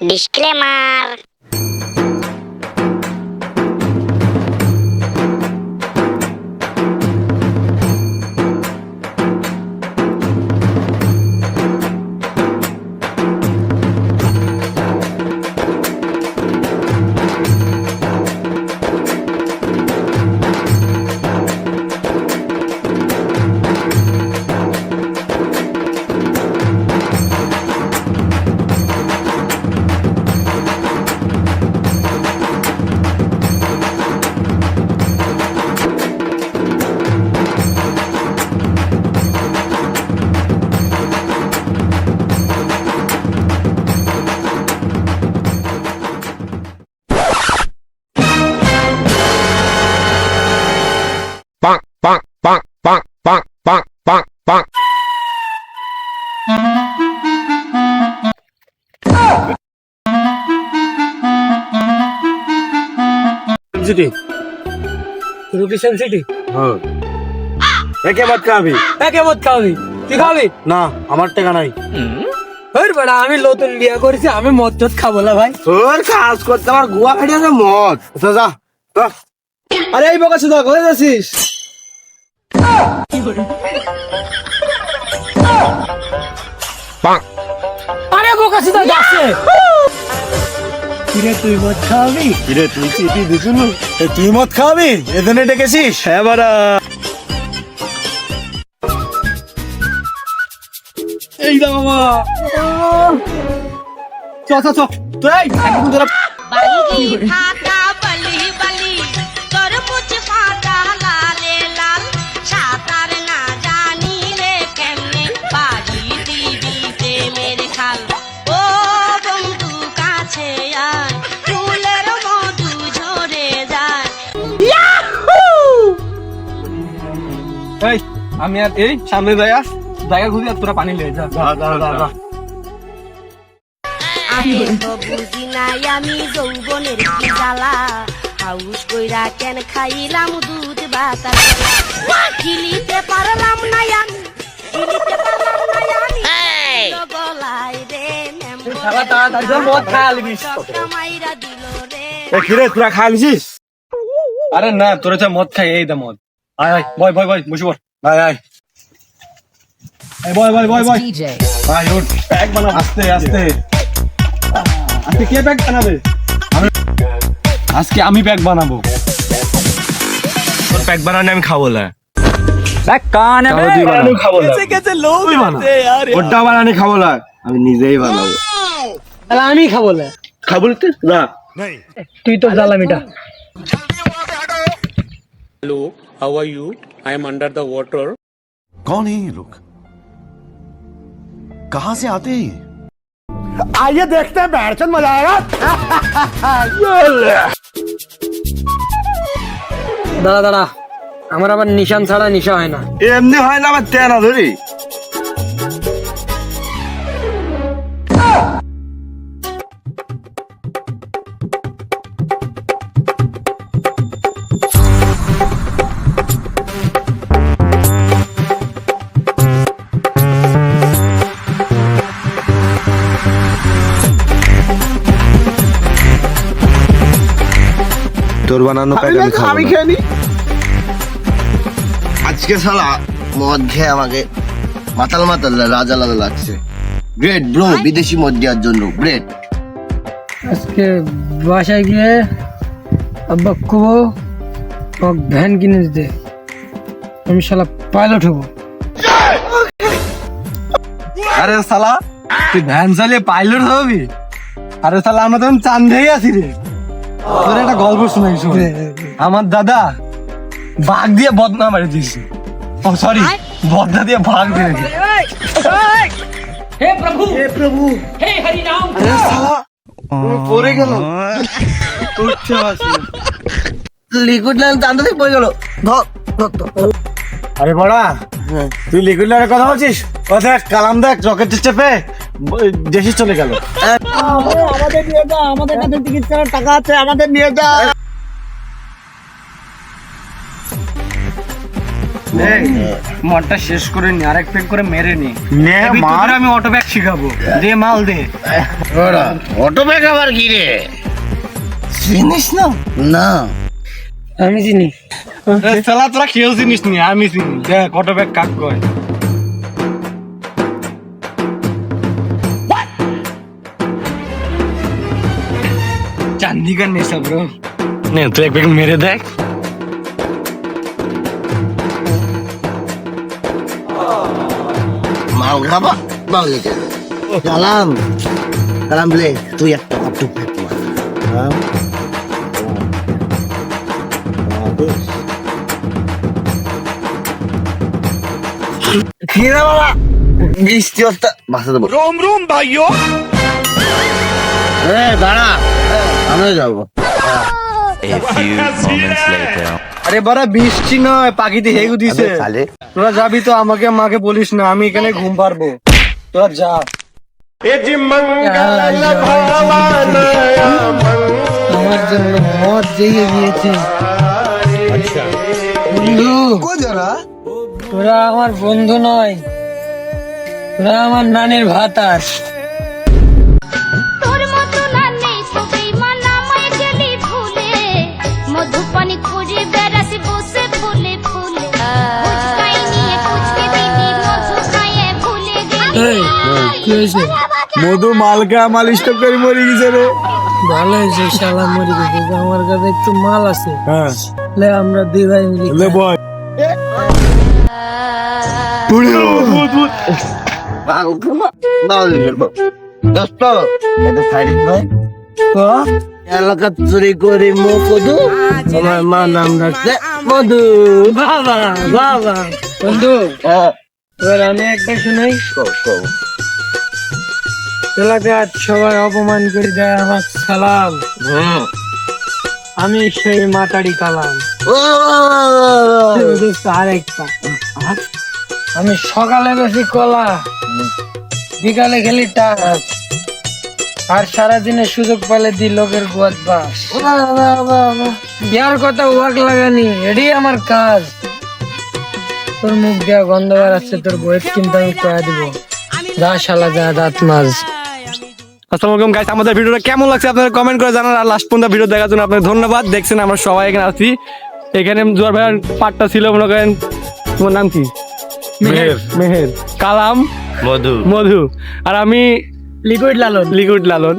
Disclaimer. City rookie city হ্যাঁ একে মত খাবি তুই খাবি না আমার টাকা নাই ওর বড়া আমি নতুন বিয়ে করেছি আমি মদ টদ খাবো না ভাই তোর কাজ করতে আমার গুয়া ফাটিয়েছে মদ আচ্ছা যা তো আরে এই বকা সুদা কোথায় যাচ্ছিস আরে বকা সুদা যাচ্ছে কিরে তুই মদ খাবি কিরে তুই চিঠি দিছুন তুই মদ খাবি এখানে ডেকেছিস হ্যাঁ বাড়া এই দা মামা চ চ চ তুই একদম ধরে বালি ফাটা বালি বালি তরমুজ ফাটা লালে লাল সাঁতার না জানিলে কেমনে বাড়ি দিবি প্রেমের খাল ও বন্ধু কাছে আয় ফুলের মধু ঝরে যায় এই আমি আর এই সামনে জায়গা খুঁজি আর তোরা পানি নিয়ে যা যা আমি তো বুঝি নাই আমি যৌবনের কি জ্বালা হাউস কইরা কেন খাইলাম দুধ বাতাস গিলিতে পারলাম না আমি গলায় রে শালা তাড়াতাড়ি ধর মদ খা লিবিস মাইরা দিল রে এ কিরে তোরা খা লিছিস আরে না তোরা যা মদ খাই এই দা মদ আয় আয় বয় বসে পড় আয় আয় এই বয় ভাই উঠ প্যাক বানা আস্তে আস্তে কে প্যাক বানাবে আজকে আমি প্যাক বানাবো তোর প্যাক বানানো আমি খাবো না প্যাক কানে আমি খাবো না कैसे लोग हैं यार ওটা বানানি খাবো না আমি নিজেই বানাবো তাহলে আমি খাবো না খাবো তুই না তুই তো জ্বালামিটা Hello, how are you? I am under the water. कौन है ये लोग कहां से आते हैं ये? आइए देखते हैं बैठन मजा आएगा দাঁড়া আমার আবার নিশান ছাড়া নিশা হয় না এমনি হয় না আবার তেনা ধরি তোর বানানো প্যাক আমি খেয়ে নি আজকে শালা মদ খেয়ে আমাকে মাতাল রাজা লাগছে গ্রেট ব্রো বিদেশি মদ দেওয়ার জন্য গ্রেট আজকে বাসায় গিয়ে আব্বা কবো ভ্যান কিনে দিতে আমি শালা পাইলট হবো আরে শালা তুই ভ্যান চালিয়ে পাইলট হবি আরে শালা আমরা তখন চান্দেই আছি রে তোর একটা গল্প শোনাই শুনে আমার দাদা বাঘ দিয়ে বদনা মারি দিয়েছে ও সরি বদনা দিয়ে ভাগ দিয়েছে হে প্রভু হে হরি রাম আরে শালা পড়ে গেল তোর আছে লিকুইড লাইন তান্ত্রিক পড়ে গেল ধর আরে বড়া তুই লিকুইড লাইনের কথা বলছিস ও দেখ কালাম দেখ রকেট চেপে দেশে চলে গেল আমাদের নিয়ে যা আমাদের কাছে টিকিট কাটার টাকা আছে আমাদের নিয়ে যা মদটা শেষ করে নি, আরেক প্যাক করে মেরে নি। তোদের আমি অটো ব্যাগ শিখাবো, দে মাল দে। অটো ব্যাগ আবার কি রে? চিনিস না? না আমি চিনি। শালা তোরা কেউ চিনিস নি, আমি চিনি। দেখ অটো ব্যাগ কাক কয়। চান্দি का नेशा ब्रो। নে তুই এক ব্যাগ মেরে দেখ। মাল খাবা মাল নিতে কালাম কালাম বলে তুই একটা অটো ব্যাগ মার। হ্যাঁ কি রে বাবা বৃষ্টি হচ্ছে বাসা দেবো। রোম রোম ভাইও দাঁড়া আমি যাবো। আরে বারা বৃষ্টি নয়, পাখিতে হেগু দিছে। তোরা যাবি তো আমাকে মাকে বলিস না, আমি এখানে ঘুম পারবো। তোরা যা। আমার জন্য মদ জেগে গিয়েছে। বন্ধু তোরা আমার বন্ধু নয়, তোরা আমার নানির ভাতার। তোর মতো না নেই সবেই মানা মায় গেলি ফুলে মধুপানি খুঁজে বেড়াছি বসে ফুলে ফুলে ফুচকাই নিয়ে ফুচকে দিবি মধু খাইয়ে ভুলে গেলি। কি হয়েছে? মধু মালকা মাল স্টক করে মরে গেছে রে। ভালো হয়েছে, শালা মরে গেছে। আমার কাছে একটু মাল আছে, হ্যাঁ লে আমরা দুই ভাই মিলে লে বয় এলাকা চুরি করে মধু আমার মা নাম রাখছে মধু। বাবা বাবা বন্ধু এবার আমি একটা শুনাই। এলাকার সবাই অপমান করে দেয় আমার সালাম, আমি সেই মাতারি কালাম। আরেকটা আমি সকালে বেশি কলা, বিকালে খেলি টাস, আর সারাদিনে সুযোগ পেলে দি লোকের গোয়াদ বাস। ইয়ার কথা ওয়াক লাগানি, এটাই আমার কাজ। তোর মুখ দেওয়া গন্ধ বেড়াচ্ছে, তোর বইয়ের কিন্তু আমি কয়া দিব। যা শালা যা দাঁত মাছ। আসসালামু আলাইকুম গাইস, আমাদের ভিডিওটা কেমন লাগছে আপনারা কমেন্ট করে জানান। আর লাস্ট পর্যন্ত ভিডিও দেখার জন্য আপনাদের ধন্যবাদ। দেখছেন আমরা সবাই এখানে আছি। এখানে জোয়ার ভাইয়ের পার্টটা ছিল মনে করেন, তোমার নাম কি? মেহের, কালাম, মধু, আর আমি লিকুইড লালন।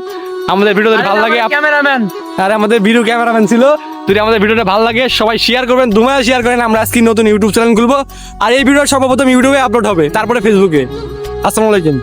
আমাদের ভিডিও যদি ভালো লাগে, ক্যামেরাম্যান, আর আমাদের ভিডিও ক্যামেরাম্যান ছিল। যদি আমাদের ভিডিওটা ভালো লাগে সবাই শেয়ার করবেন, দুমায়া শেয়ার করেন। আমরা আজকে নতুন ইউটিউব চ্যানেল খুলবো, আর এই ভিডিও সর্বপ্রথম ইউটিউবে আপলোড হবে, তারপরে ফেসবুকে। আসসালামু আলাইকুম।